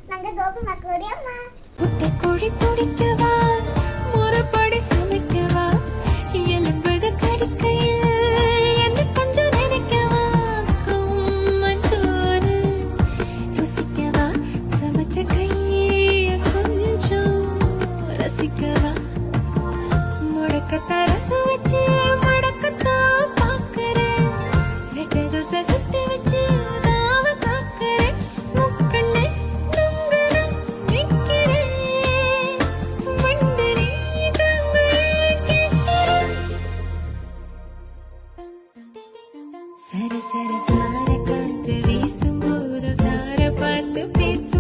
நாங்க கோபமா கூடியம்மா கோழி பிடிக்கவா முறைப்படி சமைக்கவா எலும்புக கடிக்கையில் என்ன கொஞ்சம் நினைக்கவா மஞ்சோறு ருசிக்கவா சமைச்ச கைய கொஞ்சம் ரசிக்கவா முடக்கத்தை ரசம் வச்சு மடக்கத்தான் பாக்குறேன் ரெட்டை தோசை சுத்தி வச்சு தாவ காக்குறேன் முக்கண்ணே நுங்குதான் நிக்கிறேன் மண்டரே தங்கையே கேட்கிறேன் சர சர சார காத்து வீசும்போது சார பார்த்து பேசும்